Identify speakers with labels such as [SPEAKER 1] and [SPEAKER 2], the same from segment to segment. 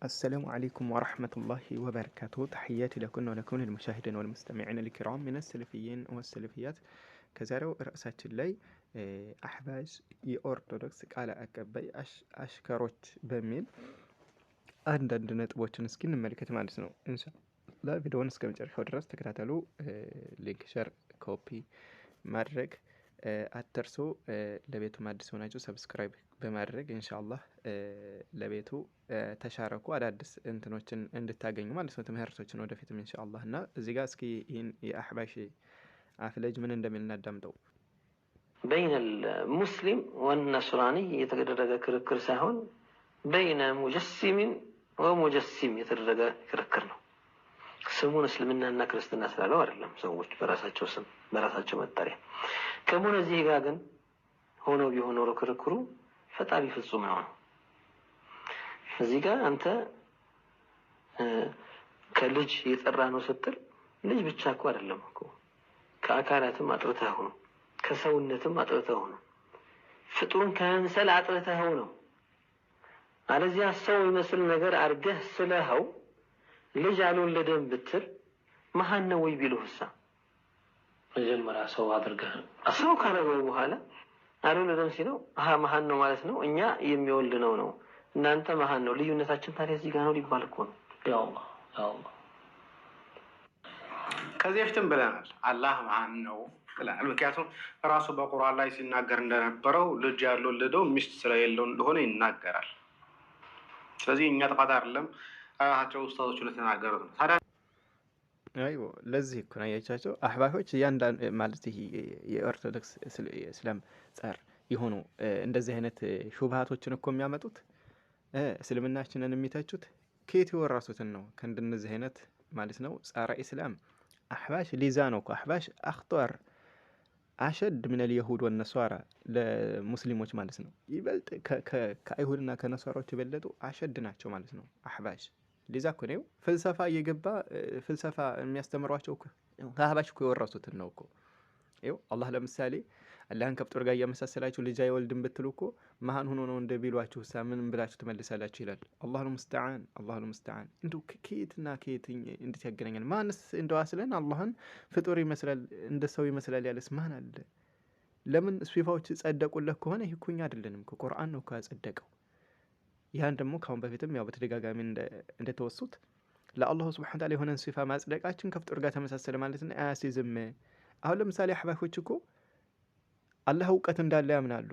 [SPEAKER 1] السلام عليكم ورحمة الله وبركاته. تحياتي لكم ولكم المشاهدين والمستمعين الكرام من السلفيين والسلفيات. كزارو رأسات اللي أحباش يأرتودكس على أكبي أشكروت بميل አንዳንድ ነጥቦችን እስኪ እንመልከት ማለት ነው። ኢንሻአላህ ቪዲዮውን እስከ መጨረሻው ድረስ ተከታተሉ። ሊንክ ሼር ኮፒ ማድረግ አትርሱ። ለቤቱ አዲስ ሆናችሁ ሰብስክራይብ በማድረግ ኢንሻአላህ ለቤቱ ተሻረኩ አዳዲስ እንትኖችን እንድታገኙ ማለት ነው፣ ትምህርቶችን ወደፊትም ኢንሻአላህ። እና እዚህ ጋር እስኪ ይህን የአህባሽ አፍለጅ ምን እንደሚል እናዳምጠው።
[SPEAKER 2] بين المسلم والنصراني يتدرج كركر ساهون بين مجسم ومجسم يتدرج كركر ነው። ስሙን እስልምናና ክርስትና ስላለው አይደለም፣ ሰዎች በራሳቸው ስም በራሳቸው መጠሪያ ከመሆነ እዚህ ጋር ግን ሆኖ ቢሆን ኖሮ ክርክሩ ፈጣሪ ፍጹም ነው። እዚህ ጋር አንተ ከልጅ የጠራ ነው ስትል ልጅ ብቻ እኮ አይደለም እኮ ከአካላትም አጥርተህ ነው፣ ከሰውነትም አጥርተህ ነው፣ ፍጡሩን ከመምሰል አጥርተህ ነው። አለዚያ ሰው ይመስል ነገር አርገህ ስለኸው ልጅ አልወለደም ብትል መሃን ነው ወይ ቢሉህሳ መጀመሪያ ሰው አድርገህ ሰው ካረገው በኋላ አልወለደም ሲለው መሃን ነው ማለት ነው። እኛ የሚወልድ ነው እናንተ መሃን ነው። ልዩነታችን ታዲያ እዚህ ጋር ነው ሊባል እኮ ነው። ያው አላህ
[SPEAKER 3] ከዚህ በፊትም ብለናል፣ አላህ መሃን ነው ብለናል። ምክንያቱም ራሱ በቁርአን ላይ ሲናገር እንደነበረው ልጅ ያልወለደው ሚስት ስለሌለው እንደሆነ ይናገራል። ስለዚህ እኛ ጥፋት አይደለም ራሳቸው ኡስታዞቹ ለተናገሩት ነው። ታዲያ
[SPEAKER 1] አይዎ ለዚህ እኮ ነው ያቻቸው አህባሾች እያንዳንዱ ማለት ይሄ የኦርቶዶክስ እስላም ጸር የሆኑ እንደዚህ አይነት ሹብሃቶችን እኮ የሚያመጡት እስልምናችንን የሚተቹት ከየት የወራሱትን ነው? ከእንደነዚህ አይነት ማለት ነው ጸረ እስላም አህባሽ ሊዛ ነው እኮ አህባሽ አኽጧር አሸድ ምን اليهود والنصارى ለሙስሊሞች ማለት ነው። ይበልጥ ከአይሁድና ከነሷራዎች የበለጡ አሸድ ናቸው ማለት ነው አህባሽ። ሊዛ እኮ ነው ፍልሰፋ እየገባ ፍልሰፋ የሚያስተምሯቸው ከአህባሽ እኮ የወረሱትን ነው እኮ። ይኸው አላህ ለምሳሌ አላህን ከፍጡር ጋር እያመሳሰላችሁ ልጅ አይወልድም ብትሉ እኮ መሃን ሆኖ ነው እንደቢሏችሁ ምን ብላችሁ ትመልሳላችሁ ይላል። አላሁ ሙስተዓን እንዴ ከየትና ከየት እንዴት ያገናኛል? ማንስ እንደው አስለን አላህን ፍጡር ይመስላል እንደ ሰው ይመስላል ያለስ ማን አለ? ለምን ስፊፋዎች ጸደቁለት ከሆነ ይሄ እኮ እኛ አይደለንም እኮ ቁርአን ነው እኮ ያጸደቀው። ያን ደግሞ ካሁን በፊትም ያው በተደጋጋሚ እንደተወሱት ለአላህ ሱብሓነሁ ወተዓላ የሆነን ስፊፋ ማጽደቃችን ከፍጡር ጋር ተመሳሰለ ማለት ነው አያሲዝም። አሁን ለምሳሌ አህባሾች እኮ አላህ እውቀት እንዳለ ያምናሉ።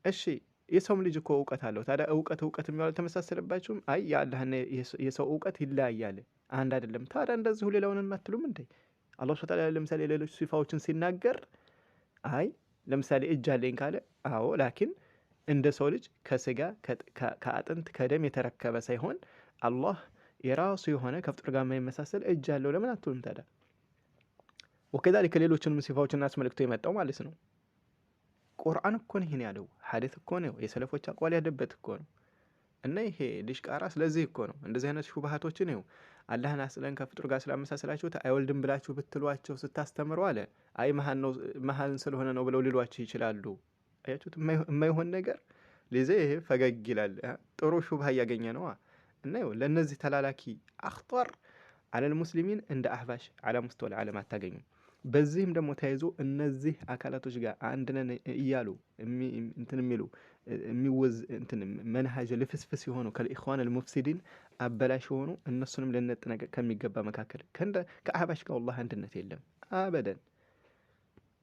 [SPEAKER 1] እሺ የሰውም ልጅ እኮ እውቀት አለው። ታዲያ እውቀት የሚያለው ተመሳሰለባችሁም? አይ የአላህና የሰው እውቀት ይለያያል አንድ አይደለም። ታዲያ እንደዚሁ ሌላውን አትሉም እንዴ? አላህ ሱብሓነሁ ወተዓላ ለምሳሌ ሌሎች ሲፋዎችን ሲናገር አይ ለምሳሌ እጅ አለኝ ካለ አዎ ላኪን እንደ ሰው ልጅ ከስጋ ከአጥንት ከደም የተረከበ ሳይሆን አላህ የራሱ የሆነ ከፍጡር ጋር የማይመሳሰል እጅ አለው ለምን አትሉም ታዲያ? ወከዛሊከ ሌሎችንም ሲፋዎችን አስመልክቶ የመጣው ማለት ነው ቁርአን እኮ ነው ይሄን ያለው፣ ሐዲስ እኮ ነው የሰለፎች አቋል ያደበት እኮ ነው። እና ይሄ ድሽቃራ ስለዚህ እኮ ነው እንደዚህ አይነት ሹብሃቶችን ነው አላህን አስለን ከፍጡር ጋር ስላመሳሰላችሁት አይወልድም ብላችሁ ብትሏቸው ስታስተምሩ አለ አይ መሃን ስለሆነ ነው ብለው ሊሏችሁ ይችላሉ። አያችሁት? የማይሆን ነገር ለዚህ ይሄ ፈገግ ይላል። ጥሩ ሹብሃ ያገኘ ነው። እና ይኸው ለነዚህ ተላላኪ አኽጧር አለል ሙስሊሚን እንደ አህባሽ አለ ሙስተወል ዓለም አታገኙም። በዚህም ደግሞ ተያይዞ እነዚህ አካላቶች ጋር አንድ ነን እያሉ እንትን የሚሉ የሚወዝ እንትን መንሃጅ ለፍስፍስ የሆኑ ከኢኽዋን አልሙፍሲዲን አበላሽ የሆኑ እነሱንም ልንጠነቀቅ ከሚገባ መካከል ከአህባሽ ጋር والله አንድነት የለም አበደን።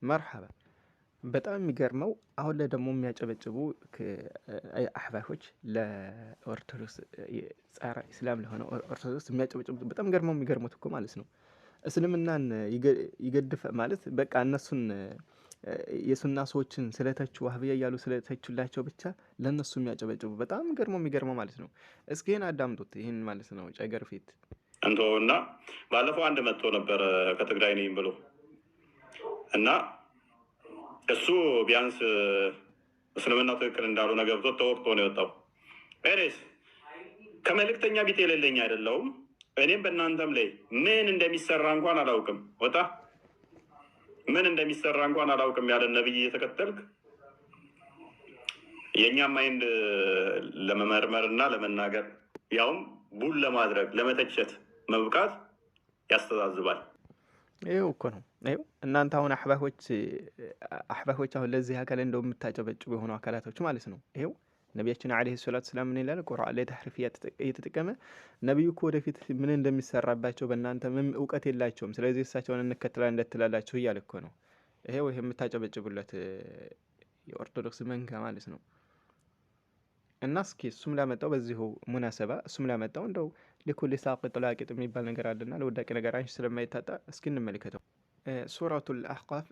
[SPEAKER 1] መርሐባ። በጣም የሚገርመው አሁን ላይ ደግሞ የሚያጨበጭቡ አህባሾች ለኦርቶዶክስ ጸረ እስላም ለሆነ ኦርቶዶክስ የሚያጨበጭቡት በጣም የሚገርሙት እኮ ማለት ነው እስልምናን ይገድፍ ማለት በቃ እነሱን የሱና ሰዎችን ስለተቹ ዋህብያ ያሉ ስለተቹላቸው ብቻ ለነሱ የሚያጨበጭቡ በጣም የሚገርመው ማለት ነው። እስኪ ይሄን አዳምጡት። ይሄን ማለት ነው ጨገር ፊት
[SPEAKER 4] እና ባለፈው አንድ መጥቶ ነበር ከትግራይ ነኝ ብሎ እና እሱ ቢያንስ እስልምና ትክክል እንዳልሆነ ገብቶት ተወቅቶ ነው የወጣው። እኔስ ከመልእክተኛ ቢጤ የሌለኝ አይደለሁም። እኔም በእናንተም ላይ ምን እንደሚሰራ እንኳን አላውቅም። ወጣ ምን እንደሚሰራ እንኳን አላውቅም ያለ ነብይ እየተከተልክ የኛም ማይንድ ለመመርመርና ለመናገር ያውም ቡል ለማድረግ ለመተቸት መብቃት ያስተዛዝባል።
[SPEAKER 1] ይኸው እኮ ነው። ይኸው እናንተ አሁን አሕባሾች አሁን ለዚህ አካል እንደው የምታጨበጭቡ የሆኑ አካላቶች ማለት ነው። ይኸው ነቢያችን ዓለይሂ ሰላቱ ሰላም ምን ይላል? ቁርአን ላይ ተሕሪፍ እየተጠቀመ ነቢዩ እኮ ወደፊት ምን እንደሚሰራባቸው በእናንተ ምንም እውቀት የላቸውም፣ ስለዚህ እሳቸውን እንከተላለን እንደትላላችሁ እያለ እኮ ነው። ይሄው ይሄ የምታጨበጭቡለት የኦርቶዶክስ መንጋ ማለት ነው። እና እስኪ እሱም ላመጣው በዚሁ ሙናሰባ እሱም ላመጣው እንደው ሊኩል ሳቂጥ ላቂጥ የሚባል ነገር አለና ለወዳቂ ነገር አንቺ ስለማይታጣ እስኪ እንመልከተው። ሱረቱል አሕቃፍ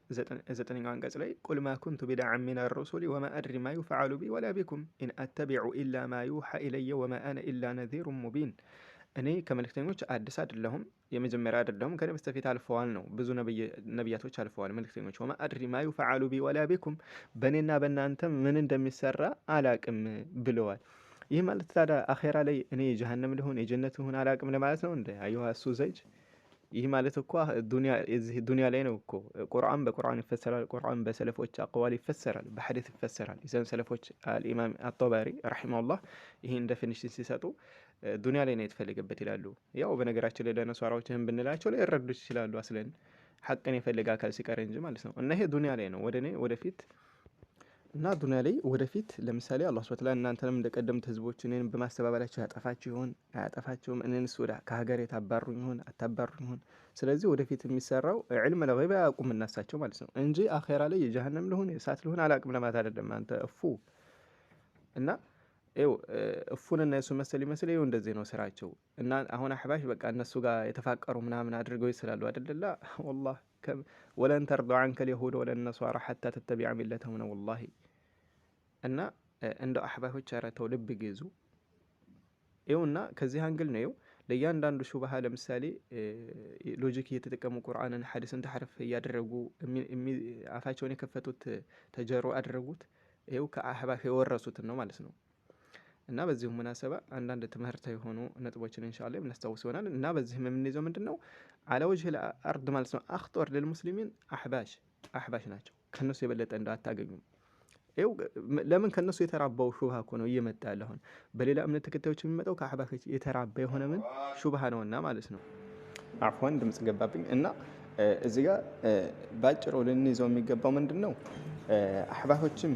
[SPEAKER 1] 9ኛው አንቀጽ ላይ ቁል ማ ኩንቱ ቢድዐን ሚነ ሩሱሊ ወማ አድሪ ማ ዩፍዐሉ ቢ ወላ ቢኩም ኢን አተቢዑ ኢላ ማ ዩሐ ኢለየ ወማ አነ ኢላ ነዚሩን ሙቢን። እኔ ከመልእክተኞች አዲስ አይደለሁም፣ የመጀመሪያ አይደለሁም፣ ከኔ በስተፊት አልፈዋል ነው። ብዙ ነቢያቶች አልፈዋል መልእክተኞች። ወማ አድሪ ማ ዩፍዐሉ ቢ ወላ ቢኩም፣ በእኔና በእናንተ ምን እንደሚሰራ አላቅም ብለዋል። ይህ ማለት ታዲያ አኼራ ላይ እኔ ጀሀነም ልሁን የጀነት ልሁን አላቅም ለማለት ነው እንደ አዩሃ እሱ ዘጅ። ይህ ማለት እኮ ዱንያ ላይ ነው እኮ ቁርአን በቁርአን ይፈሰራል፣ ቁርአን በሰለፎች አቅዋል ይፈሰራል፣ በሐዲስ ይፈሰራል። ይዘን ሰለፎች አልኢማም አጠባሪ ረሒመሁላህ ይህን ዴፊኒሽን ሲሰጡ ዱንያ ላይ ነው የተፈለገበት ይላሉ። ያው በነገራችን ላይ ለነሷራዎችህን ብንላቸው ላይ ይረዱ ይችላሉ፣ አስለን ሐቅን የፈለገ አካል ሲቀር እንጂ ማለት ነው። እና ይሄ ዱንያ ላይ ነው ወደፊት እና ዱንያ ላይ ወደፊት ለምሳሌ አላህ ሱብሓነሁ ወተዓላ እናንተንም እንደቀደምት ህዝቦች እኔን በማስተባበላቸው ያጠፋችሁ ይሆን አያጠፋችሁም፣ እኔንስ ወደ ከሀገር የታባሩኝ ይሆን አታባሩኝ ይሆን። ስለዚህ ወደፊት የሚሰራው ዒልም ለገይብ አያውቁም እናሳቸው ማለት ነው እንጂ አኼራ ላይ የጀሃነም ልሁን የእሳት ልሁን አላቅም ለማለት አይደለም። አንተ እፉ እና ይኸው እፉንና የሱ መሰል ይመስል ይኸው እንደዚህ ነው ስራቸው። እና አሁን አሕባሽ በቃ እነሱ ጋር የተፋቀሩ ምናምን አድርገው ይስላሉ አይደለላ። ወላሂ ወለን ተርዶ ዐንከ ልየሁድ ወለን ነሷራ ሐታ ተተቢዐ ሚለተሁም ነው ወላሂ። እና እንደው አሕባሾች ኧረ ተው ልብ ግዙ። ይኸውና ከዚህ አንግል ነው ይኸው ለእያንዳንዱ ሹብሃ ለምሳሌ ሎጂክ እየተጠቀሙ ቁርአንን ሐዲስን ተሕሪፍ እያደረጉ አፋቸውን የከፈቱት ተጀሮ አደረጉት። ይኸው ከአሕባሽ የወረሱትን ነው ማለት ነው። እና በዚሁ ሙናሰባ አንዳንድ ትምህርታዊ የሆኑ ነጥቦችን ኢንሻአላህ የምናስታውስ ይሆናል። እና በዚህም የምንይዘው ምንድነው አለ ወጅህ አርድ ማለት ነው አኽጦር ለልሙስሊሚን አሕባሽ ናቸው። ከነሱ የበለጠ እንደው አታገኙም። ይኸው ለምን ከነሱ የተራባው ሹብሃ እኮ ነው እየመጣ ያለ። አሁን በሌላ እምነት ተከታዮች የሚመጣው ከአሕባሾች የተራባ የሆነ ምን ሹብሃ ነውና ማለት ነው። አፍዋን ድምጽ ገባብኝ። እና እዚህ ጋር ባጭሩ ልንይዘው የሚገባው ምንድነው አሕባሾችም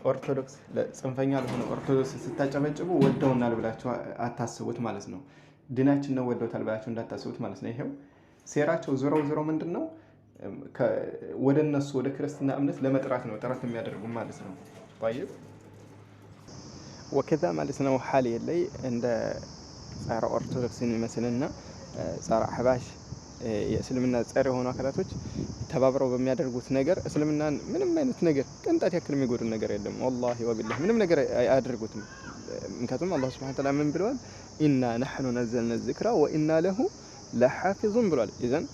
[SPEAKER 1] ኦርቶዶክስ ለጽንፈኛ ለሆነ ኦርቶዶክስ ስታጨበጭቡ ወደውናል ብላችሁ አታስቡት ማለት ነው። ዲናችን ነው ወደውታል ብላችሁ እንዳታስቡት ማለት ነው። ይሄው ሴራቸው ዞረው ምንድነው ወደ እነሱ ወደ ክርስትና እምነት ለመጥራት ነው ጥረት የሚያደርጉ ማለት ነው። طيب ወከዛ ማለት ነው ሐል ላይ እንደ ጸረ ኦርቶዶክስን ይመስልና ጸረ አሕባሽ የእስልምና ጸር የሆኑ አካላቶች ተባብረው በሚያደርጉት ነገር እስልምናን ምንም አይነት ነገር ቅንጣት ያክል የሚጎዱ ነገር የለም። ወላሂ ወቢላህ ምንም ነገር አያደርጉትም። ምክንያቱም አላህ ሱብሓነሁ ወተዓላ ምን ብለዋል? ኢና ነሕኑ ነዘልነ ዚክራ ወኢና ለሁ ለሓፊዙን ብሏል። ኢዘን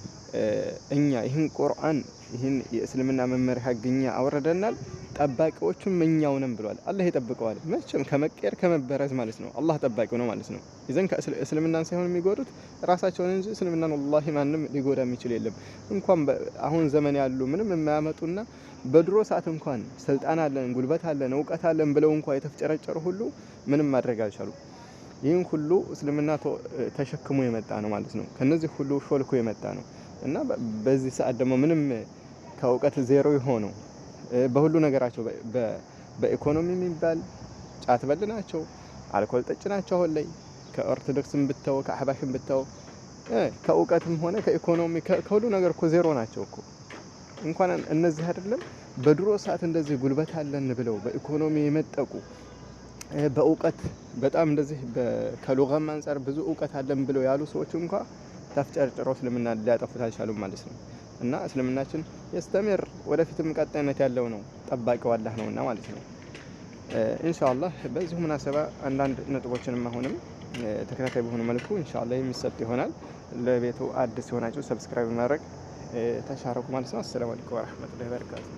[SPEAKER 1] እኛ ይህን ቁርአን ይህን የእስልምና መመሪያ ህግኛ አውረደናል፣ ጠባቂዎቹም እኛው ነን ብሏል። አላህ ይጠብቀዋል መቼም ከመቀየር ከመበረዝ ማለት ነው። አላህ ጠባቂው ነው ማለት ነው። ኢዘን ከእስልምናን ሳይሆን የሚጎዱት ራሳቸውን እንጂ እስልምናን ወላሂ ማንም ሊጎዳ የሚችል የለም። እንኳን አሁን ዘመን ያሉ ምንም የማያመጡና በድሮ ሰዓት እንኳን ስልጣን አለን ጉልበት አለን እውቀት አለን ብለው እንኳን የተፍጨረጨሩ ሁሉ ምንም ማድረግ አልቻሉም። ይህን ሁሉ እስልምና ተሸክሞ የመጣ ነው ማለት ነው። ከነዚህ ሁሉ ሾልኮ የመጣ ነው እና በዚህ ሰዓት ደግሞ ምንም ከእውቀት ዜሮ የሆነው በሁሉ ነገራቸው በኢኮኖሚ የሚባል ጫት በል ናቸው፣ አልኮል ጠጭ ናቸው። አሁን ላይ ከኦርቶዶክስም ብተው ከአሕባሽም ብተው ከእውቀትም ሆነ ከኢኮኖሚ ከሁሉ ነገር እኮ ዜሮ ናቸው እኮ። እንኳን እነዚህ አይደለም በድሮ ሰዓት እንደዚህ ጉልበት አለን ብለው በኢኮኖሚ የመጠቁ በእውቀት በጣም እንደዚህ ከሉጋም አንፃር ብዙ እውቀት አለን ብለው ያሉ ሰዎች እንኳን ተፍጨርጭረው እስልምና ሊያጠፉት አልቻሉም ማለት ነው። እና እስልምናችን የስተምር ወደፊትም ቀጣይነት ያለው ነው፣ ጠባቂው አላህ ነውና ማለት ነው። ኢንሻአላህ በዚሁ ሙናሰባ አንዳንድ ነጥቦችንም አሁንም ተከታታይ በሆነ መልኩ ኢንሻአላህ የሚሰጥ ይሆናል። ለቤቱ አዲስ የሆናችሁ ሰብስክራይብ ማድረግ ተሻረኩ ማለት ነው። አሰላሙ አለይኩም ወራህመቱላሂ ወበረካቱ።